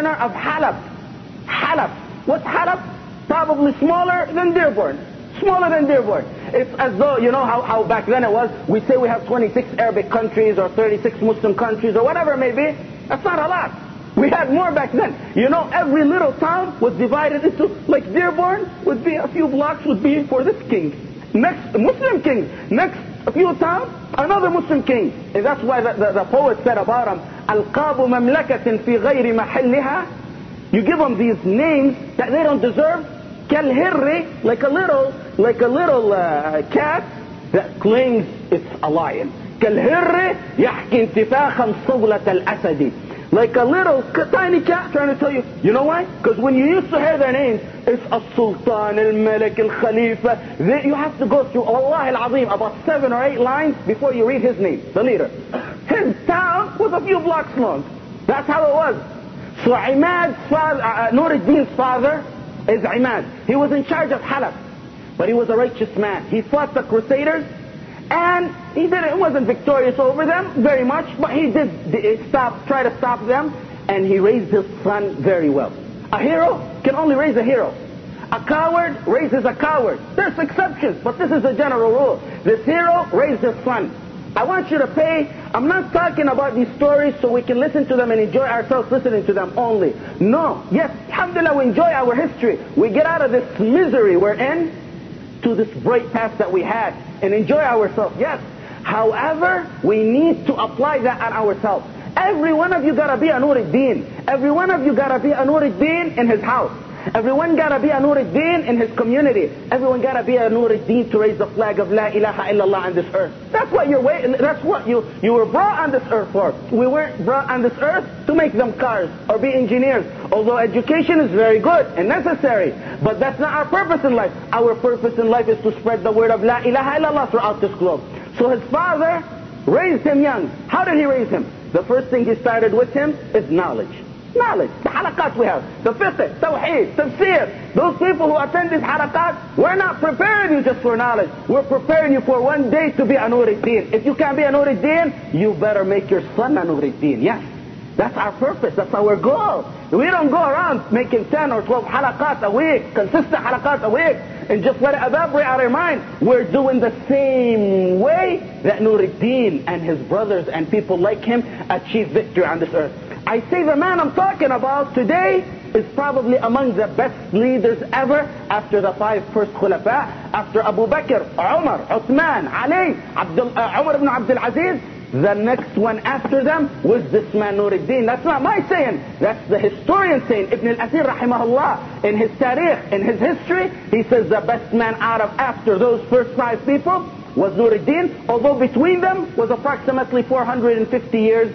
of Halab. Halab. What's Halab? Probably smaller than Dearborn. Smaller than Dearborn. It's as though, you know how back then it was, we say we have 26 Arabic countries or 36 Muslim countries or whatever it may be. That's not a lot. We had more back then. You know, every little town was divided into, like Dearborn would be a few blocks would be for this king. Next, Muslim king. Next, a few towns, another Muslim king. And that's why the poet said about him, ألقاب مملكة في غير محلها. You give them these names that they don't deserve. كالهر, like a little cat that claims it's a lion. كالهر يحكي انتفاخا صولة الأسد. Like a little tiny cat trying to tell you. You know why? Because when you used to hear their names, it's Al-Sultan, Al-Malik, Al-Khalifa. You have to go through, Allah al-Azim, about 7 or 8 lines before you read his name, the leader. His town was a few blocks long. That's how it was. So Imad's father, Nuriddeen's father is Imad. He was in charge of Halab, but he was a righteous man. He fought the Crusaders, and he wasn't victorious over them very much, but he did try to stop them, and he raised his son very well. A hero can only raise a hero. A coward raises a coward. There's exceptions, but this is a general rule. This hero raised his son. I want you to pay. I'm not talking about these stories so we can listen to them and enjoy ourselves listening to them only. No. Yes, alhamdulillah, we enjoy our history. We get out of this misery we're in to this bright path that we had and enjoy ourselves. Yes. However, we need to apply that on ourselves. Every one of you gotta be a Nuriddeen. Every one of you gotta be a Nuriddeen in his house. Everyone gotta be a Nuriddeen in his community. Everyone gotta be a Nuriddeen to raise the flag of La ilaha illallah on this earth. That's what that's what you were brought on this earth for. We weren't brought on this earth to make them cars or be engineers. Although education is very good and necessary, but that's not our purpose in life. Our purpose in life is to spread the word of La ilaha illallah throughout this globe. So his father raised him young. How did he raise him? The first thing he started with him is knowledge. Knowledge. The halaqat we have. The fiqh, tawheed, tafsir. Those people who attend these halaqat, we're not preparing you just for knowledge. We're preparing you for one day to be a Nuriddeen. If you can't be a Nuriddeen, you better make your son a Nuriddeen. Yes. That's our purpose. That's our goal. We don't go around making 10 or 12 halaqat a week, consistent halaqat a week, and just let it evaporate out of our mind. We're doing the same way that Nuriddeen and his brothers and people like him achieve victory on this earth. I say the man I'm talking about today is probably among the best leaders ever after the 5 first Khulafa, after Abu Bakr, Umar, Uthman, Ali, Umar ibn Abdul Aziz. The next one after them was this man Nuriddeen. That's not my saying. That's the historian saying. Ibn al-Athir rahimahullah, in his tarikh, in his history, he says the best man out of after those first 5 people was Nuriddeen, although between them was approximately 450 years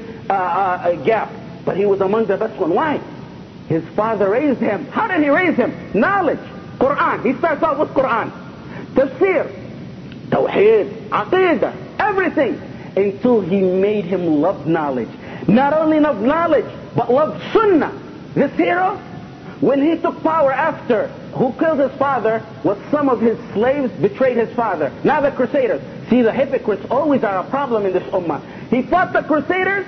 gap. But he was among the best one. Why? His father raised him. How did he raise him? Knowledge. Quran. He starts out with Quran. Tafsir. Tawheed. Aqidah. Everything. Until he made him love knowledge. Not only love knowledge, but love sunnah. This hero, when he took power after, who killed his father was some of his slaves betrayed his father. Now the Crusaders. See, the hypocrites always are a problem in this ummah. He fought the Crusaders.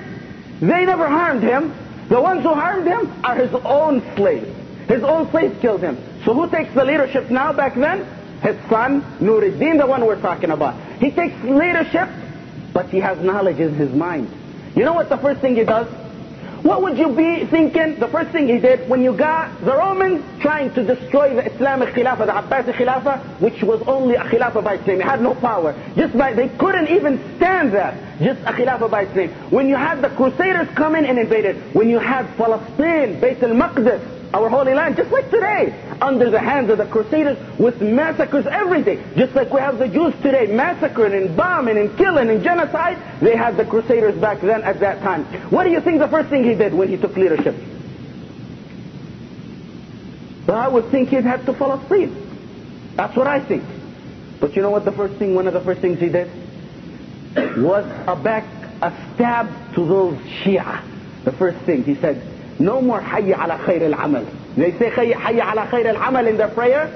They never harmed him. The ones who harmed him are his own slaves. His own slaves killed him. So who takes the leadership now back then? His son, Nuriddeen, the one we're talking about. He takes leadership, but he has knowledge in his mind. You know what the first thing he does? What would you be thinking the first thing he did when you got the Romans trying to destroy the Islamic Khilafah, the Abbasi Khilafah, which was only a Khilafah by its name. It had no power. They couldn't even stand that. Just a Khilafah by its name. When you had the Crusaders come in and invaded, when you had Palestine, Bayt al-Maqdis, our holy land, just like today, under the hands of the Crusaders with massacres every day. Just like we have the Jews today, massacring and bombing and killing and genocide, they had the Crusaders back then at that time. What do you think the first thing he did when he took leadership? Well, I would think he'd have to Palestine. That's what I think. But you know what one of the first things he did? Was a stab to those Shia. The first thing he said, no more hayya ala khair al-amal. They say hayya ala khair al-amal in their prayer.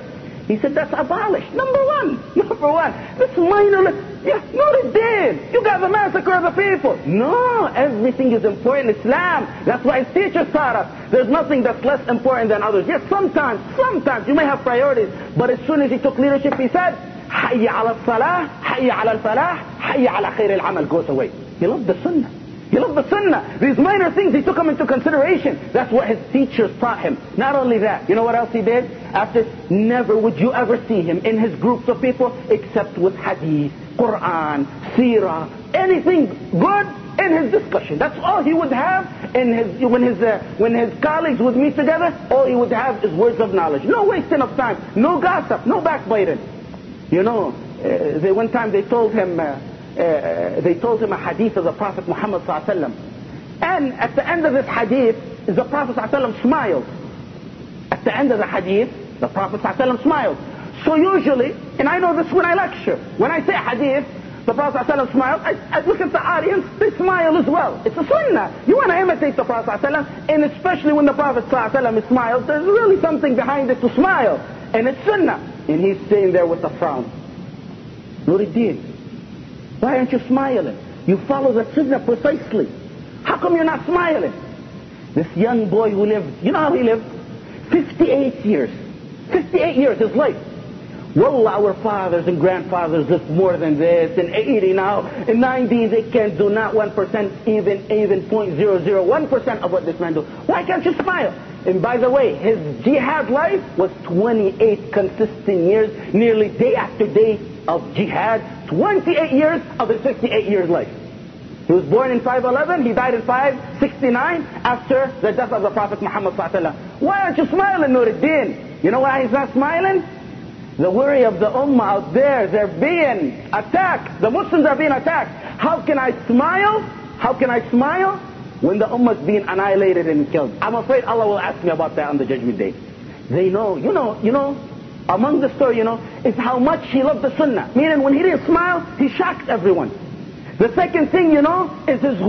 He said that's abolished. Number one. This minor, Yeah, Nuriddeen, you guys are massacre the people. No, everything is important in Islam. That's why his teachers taught us. There's nothing that's less important than others. Yes, sometimes you may have priorities, but as soon as he took leadership, he said, Hayya ala salah, hayya ala al-falah, hayya ala khair al-amal, goes away. He loved the sunnah. He loved the sunnah. These minor things, he took them into consideration. That's what his teachers taught him. Not only that, you know what else he did? After, never would you ever see him in his groups of people except with hadith, Quran, seerah, anything good in his discussion. That's all he would have in his, when his colleagues would meet together, all he would have is words of knowledge. No wasting of time, no gossip, no backbiting. You know, one time they told him a hadith of the Prophet Muhammad ﷺ. And at the end of this hadith, the Prophet ﷺ smiled. At the end of the hadith, the Prophet ﷺ smiled. So usually, and I know this when I lecture, when I say hadith, the Prophet ﷺ smiled, I look at the audience, they smile as well. It's a sunnah. You want to imitate the Prophet ﷺ, and especially when the Prophet ﷺ smiles, there's really something behind it to smile. And it's sunnah. And he's staying there with a frown. Nuriddeen, why aren't you smiling? You follow the sunnah precisely. How come you're not smiling? This young boy who lived, you know how he lived? 58 years. 58 years, his life. Wallah, our fathers and grandfathers lived more than this. In 80 now, in 90, they can't do not 1%, even 0.001% of what this man do. Why can't you smile? And by the way, his jihad life was 28 consistent years, nearly day after day of jihad, 28 years of his 58 years life. He was born in 511, he died in 569 after the death of the Prophet Muhammad ﷺ. Why aren't you smiling, Nuriddeen? You know why he's not smiling? The worry of the ummah out there, they're being attacked. The Muslims are being attacked. How can I smile? How can I smile when the ummah is being annihilated and killed? I'm afraid Allah will ask me about that on the judgment day. They know, you know, among the story, is how much he loved the sunnah. Meaning when he didn't smile, he shocked everyone. The second thing, is his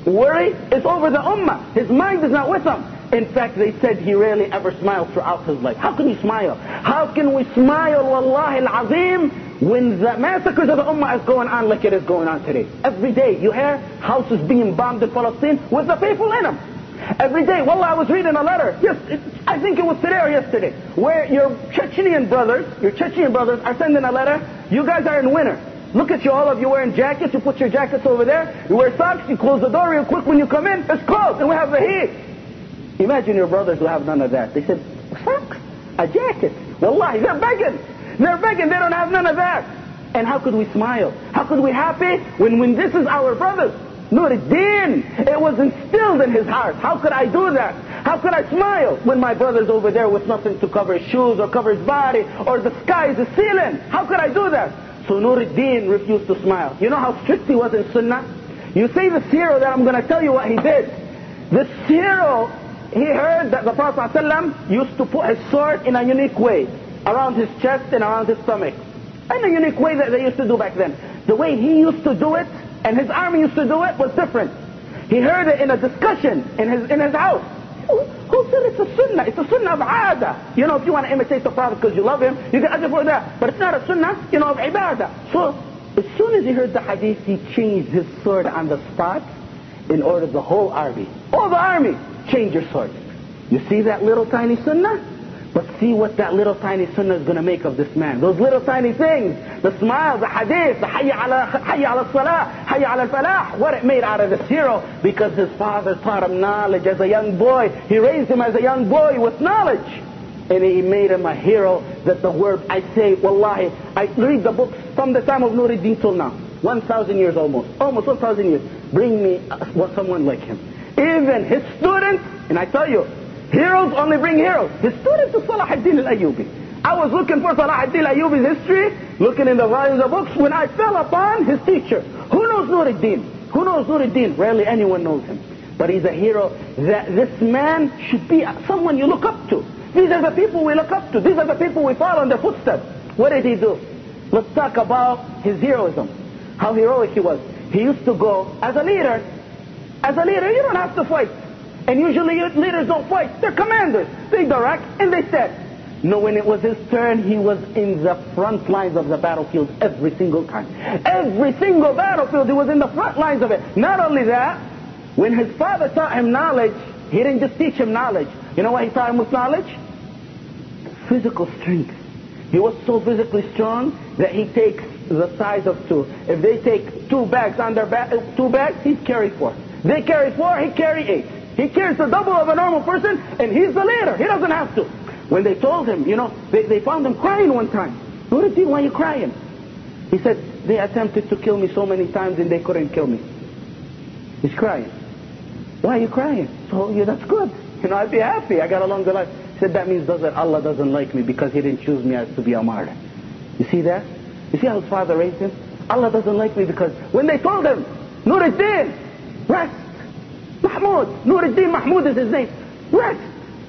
worry is over the ummah. His mind is not with him. In fact, they said he rarely ever smiled throughout his life. How can he smile? How can we smile, wallahi al-azim, when the massacres of the ummah is going on like it is going on today? Every day you hear houses being bombed in Palestine with the people in them. Every day. Wallah, I was reading a letter. Yes, I think it was today or yesterday, where your Chechenian brothers are sending a letter. You guys are in winter. Look at you, all of you wearing jackets. You put your jackets over there. You wear socks. You close the door real quick when you come in. It's cold and we have the heat. Imagine your brothers who have none of that. They said, socks, a jacket. Wallahi, they're begging. They're begging. They don't have none of that. And how could we smile? How could we happy when this is our brothers? Nuriddeen, it was instilled in his heart. How could I do that? How could I smile when my brother's over there with nothing to cover his shoes or cover his body, or the sky is the ceiling? How could I do that? So Nuriddeen refused to smile. You know how strict he was in sunnah? You say this hero that I'm going to tell you what he did. This hero, he heard that the Prophet ﷺ used to put his sword in a unique way, around his chest and around his stomach. In a unique way that they used to do back then. The way he used to do it, and his army used to do it, was different. He heard it in a discussion in his house. Who said it's a sunnah? It's a sunnah of aada. If you want to imitate the Prophet because you love him, you get ajr for that. But it's not a sunnah, of ibadah. So, as soon as he heard the hadith, he changed his sword on the spot in order the whole army. All the army, change your sword. You see that little tiny sunnah? But see what that little tiny sunnah is going to make of this man. Those little tiny things. The smile, the hadith, the hayya ala salah, hayya ala falah. What it made out of this hero. Because his father taught him knowledge as a young boy. He raised him as a young boy with knowledge. And he made him a hero that the word, I say, wallahi, I read the books from the time of Nuriddeen till now. 1,000 years almost. Almost 1,000 years. Bring me someone like him. Even his students, and I tell you, heroes only bring heroes. His students is Salah Deen Ayoubi. I was looking for Salah Deen Ayoubi's history, looking in the volumes of books, when I fell upon his teacher. Who knows Nuriddeen? Who knows Nuriddeen? Rarely anyone knows him. But he's a hero that this man should be someone you look up to. These are the people we look up to. These are the people we follow in their footsteps. What did he do? Let's talk about his heroism. How heroic he was. He used to go as a leader. As a leader, you don't have to fight. And usually leaders don't fight. They're commanders. They direct and they set. No, when it was his turn, he was in the front lines of the battlefield every single time. Every single battlefield, he was in the front lines of it. Not only that, when his father taught him knowledge, he didn't just teach him knowledge. You know what he taught him with knowledge? Physical strength. He was so physically strong that he takes the size of two. If they take 2 bags on their back, 2 bags, he'd carry 4. They carry 4, he carry 8. He carries the double of a normal person, and he's the leader. He doesn't have to. When they told him, you know, they found him crying one time. Nuriddeen, why are you crying? He said, they attempted to kill me so many times and they couldn't kill me. He's crying. Why are you crying? So, yeah, that's good. You know, I'd be happy. I got a longer life. He said, that means that Allah doesn't like me because He didn't choose me as to be a martyr. You see that? You see how his father raised him? Allah doesn't like me because when they told him, Nuriddeen, rest. Mahmoud, Nuriddeen Mahmoud is his name. Rest.